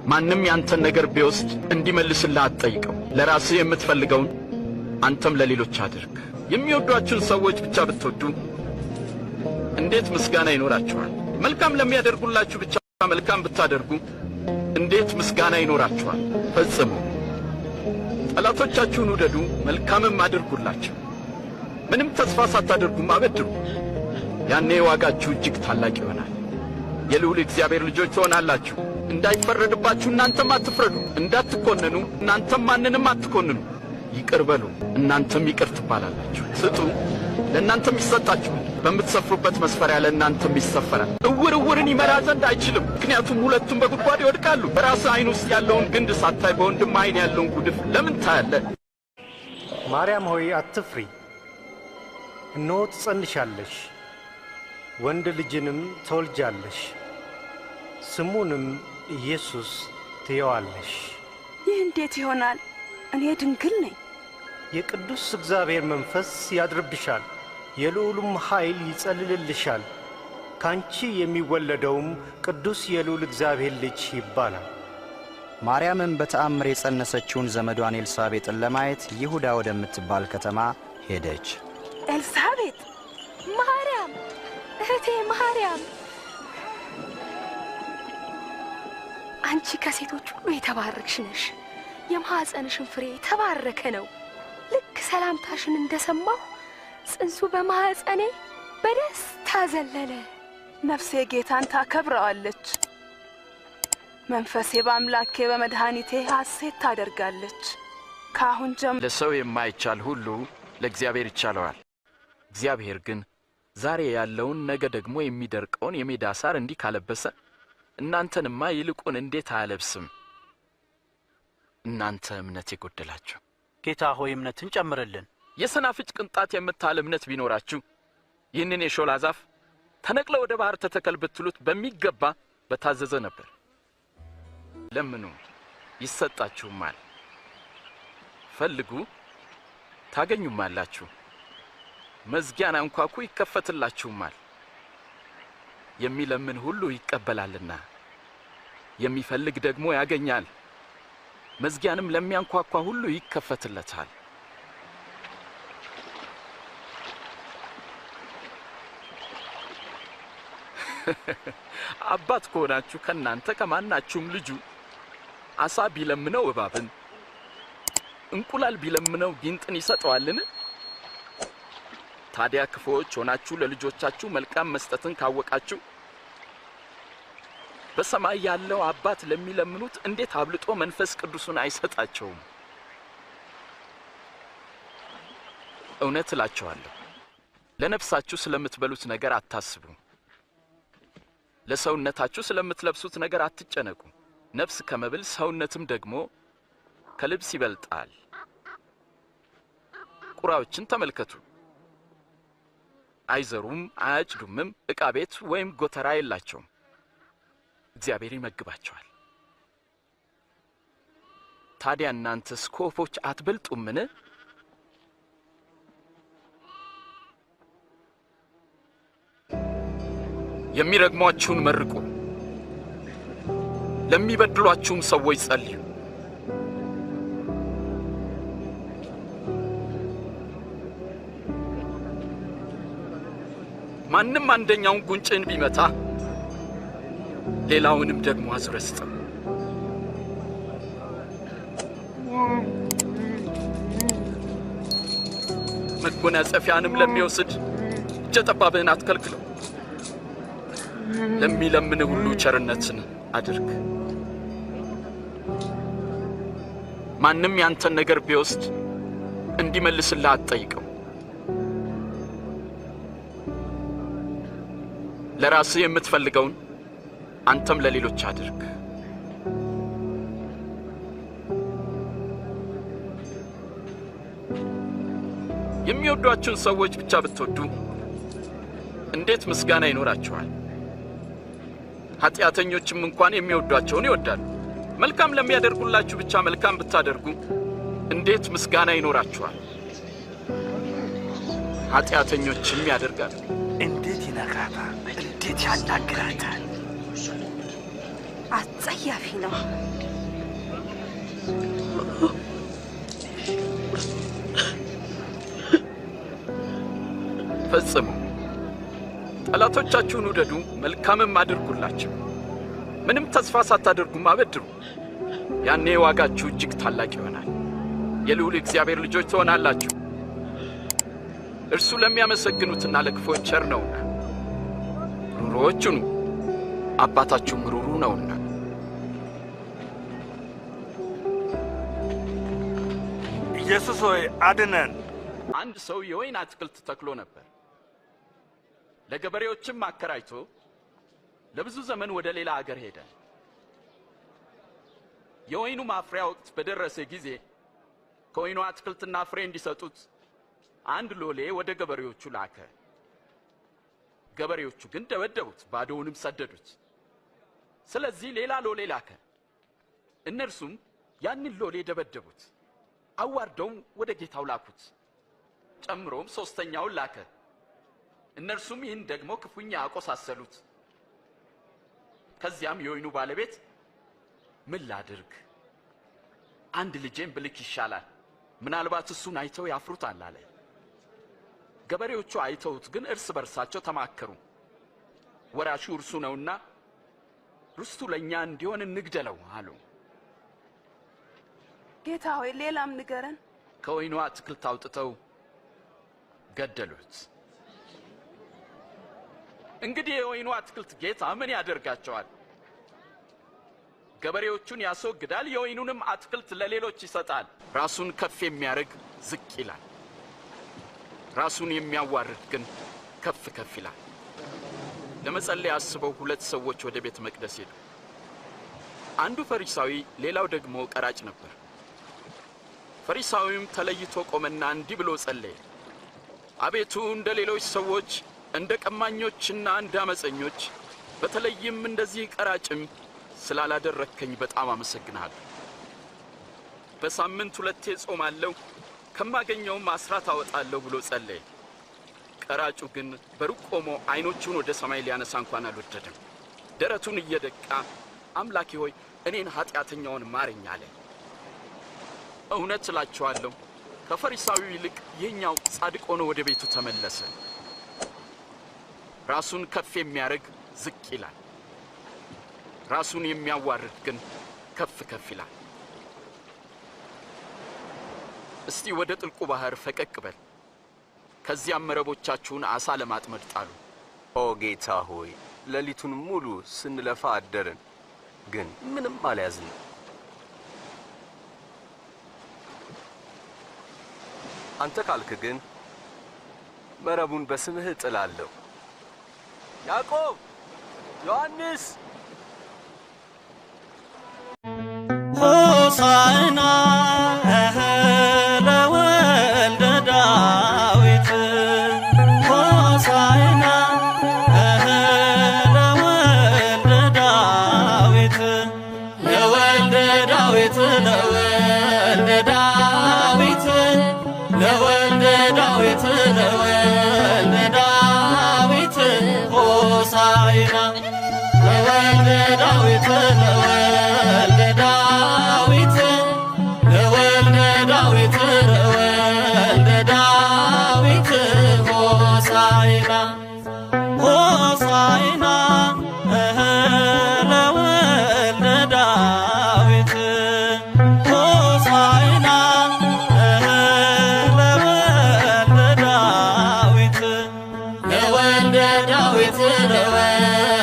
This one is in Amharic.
ማንም ያንተን ነገር ቢወስድ እንዲመልስልህ አትጠይቀው። ለራስህ የምትፈልገውን አንተም ለሌሎች አድርግ። የሚወዷችሁን ሰዎች ብቻ ብትወዱ እንዴት ምስጋና ይኖራችኋል? መልካም ለሚያደርጉላችሁ ብቻ መልካም ብታደርጉ እንዴት ምስጋና ይኖራችኋል? ፈጽሙ። ጠላቶቻችሁን ውደዱ፣ መልካምም አድርጉላቸው። ምንም ተስፋ ሳታደርጉም አበድሩ። ያኔ ዋጋችሁ እጅግ ታላቅ ይሆናል። የልዑል እግዚአብሔር ልጆች ትሆናላችሁ። እንዳይፈረድባችሁ እናንተም አትፍረዱ። እንዳትኮነኑ እናንተም ማንንም አትኮንኑ። ይቅር በሉ፣ እናንተም ይቅር ትባላላችሁ። ስጡ፣ ለእናንተም ይሰጣችኋል። በምትሰፍሩበት መስፈሪያ ለእናንተም ይሰፈራል። እውር እውርን ይመራ ዘንድ አይችልም፣ ምክንያቱም ሁለቱም በጉድጓድ ይወድቃሉ። በራስህ ዓይን ውስጥ ያለውን ግንድ ሳታይ በወንድም ዓይን ያለውን ጉድፍ ለምን ታያለህ? ማርያም ሆይ አትፍሪ፣ እነሆ ትጸንሻለሽ፣ ወንድ ልጅንም ትወልጃለሽ፣ ስሙንም ኢየሱስ ትዪዋለሽ። ይህ እንዴት ይሆናል? እኔ ድንግል ነኝ። የቅዱስ እግዚአብሔር መንፈስ ያድርብሻል፣ የልዑሉም ኃይል ይጸልልልሻል። ካንቺ የሚወለደውም ቅዱስ የልዑል እግዚአብሔር ልጅ ይባላል። ማርያምም በተአምር የጸነሰችውን ዘመዷን ኤልሳቤጥን ለማየት ይሁዳ ወደምትባል ከተማ ሄደች። ኤልሳቤጥ! ማርያም! እህቴ ማርያም! አንቺ ከሴቶች ሁሉ የተባረክሽ ነሽ። የማኅፀንሽን ፍሬ የተባረከ ነው። ልክ ሰላምታሽን እንደሰማሁ ጽንሱ በማኅፀኔ በደስታ ዘለለ። ነፍሴ ጌታን ታከብረዋለች፣ መንፈሴ በአምላኬ በመድኃኒቴ ሐሴት ታደርጋለች። ከአሁን ጀምሮ ለሰው የማይቻል ሁሉ ለእግዚአብሔር ይቻለዋል። እግዚአብሔር ግን ዛሬ ያለውን ነገ ደግሞ የሚደርቀውን የሜዳ ሳር እንዲህ ካለበሰ እናንተንማ ይልቁን እንዴት አያለብስም? እናንተ እምነት የጎደላችሁ። ጌታ ሆይ እምነትን ጨምርልን። የሰናፍጭ ቅንጣት የምታህል እምነት ቢኖራችሁ ይህንን የሾላ ዛፍ ተነቅለ ወደ ባህር ተተከል ብትሉት በሚገባ በታዘዘ ነበር። ለምኑ ይሰጣችሁማል፣ ፈልጉ ታገኙማላችሁ፣ መዝጊያን አንኳኩ ይከፈትላችሁማል። የሚለምን ሁሉ ይቀበላልና የሚፈልግ ደግሞ ያገኛል፣ መዝጊያንም ለሚያንኳኳ ሁሉ ይከፈትለታል። አባት ከሆናችሁ ከናንተ ከማናችሁም ልጁ አሳ ቢለምነው እባብን፣ እንቁላል ቢለምነው ጊንጥን ይሰጠዋልን? ታዲያ ክፉዎች ሆናችሁ ለልጆቻችሁ መልካም መስጠትን ካወቃችሁ በሰማይ ያለው አባት ለሚለምኑት እንዴት አብልጦ መንፈስ ቅዱስን አይሰጣቸውም? እውነት እላችኋለሁ ለነፍሳችሁ ስለምትበሉት ነገር አታስቡ፣ ለሰውነታችሁ ስለምትለብሱት ነገር አትጨነቁ። ነፍስ ከመብል ሰውነትም ደግሞ ከልብስ ይበልጣል። ቁራዎችን ተመልከቱ፣ አይዘሩም አያጭዱምም፣ ዕቃ ቤት ወይም ጎተራ የላቸውም፣ እግዚአብሔር ይመግባቸዋል። ታዲያ እናንተስ ከወፎች አትበልጡምን? የሚረግሟችሁን መርቁ፣ ለሚበድሏችሁም ሰዎች ጸልዩ። ማንም አንደኛውን ጉንጭን ቢመታ ሌላውንም ደግሞ አዙረህ ስጠው። መጎናጸፊያንም ለሚወስድ እጀ ጠባብህን አትከልክለው። ለሚለምን ሁሉ ቸርነትን አድርግ። ማንም ያንተን ነገር ቢወስድ እንዲመልስልህ አትጠይቀው። ለራስህ የምትፈልገውን አንተም ለሌሎች አድርግ። የሚወዷችሁን ሰዎች ብቻ ብትወዱ እንዴት ምስጋና ይኖራችኋል? ኃጢአተኞችም እንኳን የሚወዷቸውን ይወዳሉ። መልካም ለሚያደርጉላችሁ ብቻ መልካም ብታደርጉ እንዴት ምስጋና ይኖራችኋል? ኃጢአተኞችም ያደርጋሉ። እንዴት ይነካታል! እንዴት ያናግራታል! አጸያፊ ነው። ፈጽሙ። ጠላቶቻችሁን ውደዱ፣ መልካምም አድርጉላቸው። ምንም ተስፋ ሳታደርጉም አበድሩ። ያኔ ዋጋችሁ እጅግ ታላቅ ይሆናል። የልዑል እግዚአብሔር ልጆች ትሆናላችሁ። እርሱ ለሚያመሰግኑትና ለክፎች ቸር ነውና። ሩሩዎች ሁኑ፣ አባታችሁም ሩሩ ነውና። ኢየሱስ ሆይ አድነን። አንድ ሰው የወይን አትክልት ተክሎ ነበር። ለገበሬዎችም አከራይቶ ለብዙ ዘመን ወደ ሌላ አገር ሄደ። የወይኑ ማፍሪያ ወቅት በደረሰ ጊዜ ከወይኑ አትክልትና ፍሬ እንዲሰጡት አንድ ሎሌ ወደ ገበሬዎቹ ላከ። ገበሬዎቹ ግን ደበደቡት፣ ባዶውንም ሰደዱት። ስለዚህ ሌላ ሎሌ ላከ። እነርሱም ያንን ሎሌ ደበደቡት፣ አዋርደውም ወደ ጌታው ላኩት። ጨምሮም ሶስተኛውን ላከ። እነርሱም ይህን ደግሞ ክፉኛ አቆሳሰሉት። ከዚያም የወይኑ ባለቤት ምን ላድርግ? አንድ ልጄን ብልክ ይሻላል፣ ምናልባት እሱን አይተው ያፍሩታል አለ። ገበሬዎቹ አይተውት ግን እርስ በርሳቸው ተማከሩ። ወራሹ እርሱ ነውና ርስቱ ለእኛ እንዲሆን እንግደለው አሉ። ጌታ ሆይ ሌላም ንገረን። ከወይኑ አትክልት አውጥተው ገደሉት። እንግዲህ የወይኑ አትክልት ጌታ ምን ያደርጋቸዋል? ገበሬዎቹን ያስወግዳል፣ የወይኑንም አትክልት ለሌሎች ይሰጣል። ራሱን ከፍ የሚያደርግ ዝቅ ይላል፣ ራሱን የሚያዋርድ ግን ከፍ ከፍ ይላል። ለመጸለይ አስበው ሁለት ሰዎች ወደ ቤተ መቅደስ ሄዱ። አንዱ ፈሪሳዊ፣ ሌላው ደግሞ ቀራጭ ነበር። ፈሪሳዊውም ተለይቶ ቆመና እንዲህ ብሎ ጸለየ። አቤቱ እንደ ሌሎች ሰዎች እንደ ቀማኞችና እንደ አመፀኞች በተለይም እንደዚህ ቀራጭም ስላላደረከኝ በጣም አመሰግናለሁ። በሳምንት 2 ጾማለሁ፣ ከማገኘውም አስራት አወጣለሁ ብሎ ጸለየ። ቀራጩ ግን በሩቅ ቆሞ አይኖቹን ወደ ሰማይ ሊያነሳ እንኳን አልወደደም። ደረቱን እየደቃ አምላኬ ሆይ እኔን ኃጢአተኛውን ማረኝ አለ። እውነት እላችኋለሁ ከፈሪሳዊው ይልቅ ይህኛው ጻድቅ ሆኖ ወደ ቤቱ ተመለሰ። ራሱን ከፍ የሚያደርግ ዝቅ ይላል፣ ራሱን የሚያዋርድ ግን ከፍ ከፍ ይላል። እስቲ ወደ ጥልቁ ባህር ፈቀቅ በል፣ ከዚያም መረቦቻችሁን ዓሣ ለማጥመድ ጣሉ። ኦ ጌታ ሆይ ሌሊቱን ሙሉ ስንለፋ አደርን፣ ግን ምንም አልያዝንም። አንተ ካልክ ግን መረቡን በስምህ እጥላለሁ። ያዕቆብ፣ ዮሐንስ፣ ሆሳዕና ለወልደ ዳዊት፣ ሆሳዕና ለወልደ ዳዊት፣ ለወልደ ዳዊት፣ ለወልደ ዳዊት፣ ለወልደ ዳዊት፣ ለወልደ ዳዊት ሆሳዕና ለወልደ ዳዊት፣ ለወልደ ዳዊት፣ ለወልደ ዳዊት፣ ለወልደ ዳዊት ሆሳዕና ሆሳዕና ለወልደ ዳዊት፣ ሆሳዕና ለወልደ ዳዊት፣ ለወልደ ዳዊት፣ ለወልደ